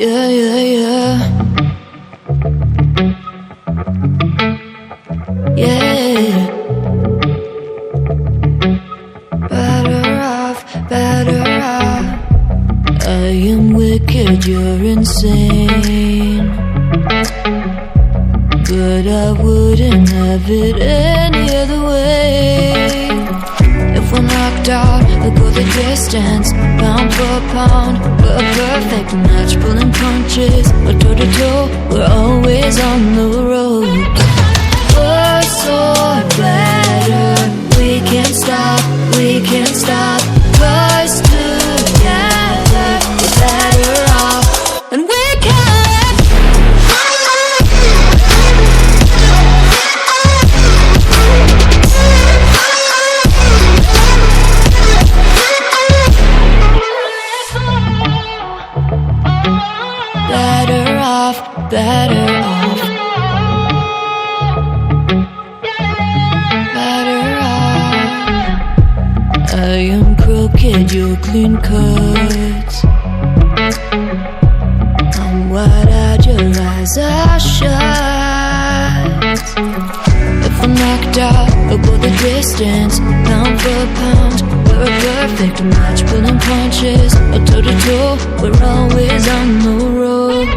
Yeah, yeah, yeah. Yeah. Better off, better off. I am wicked, you're insane, but I wouldn't have it any other way. If we're knocked out, we'll go the distance, pound for pound. We're a perfect match, pulling punches. We're toe to toe, we're always on the road. We're so better, we can't stop, we can't stop. 'Cause together we're better off, and we can. Better off, better off. Better off. I am crooked, you're clean cut. I'm wide-eyed, your eyes are shut. If we're knocked out, we'll go the distance, pound for pound. We're a perfect match, pulling punches. Or toe to toe, we're always on the road.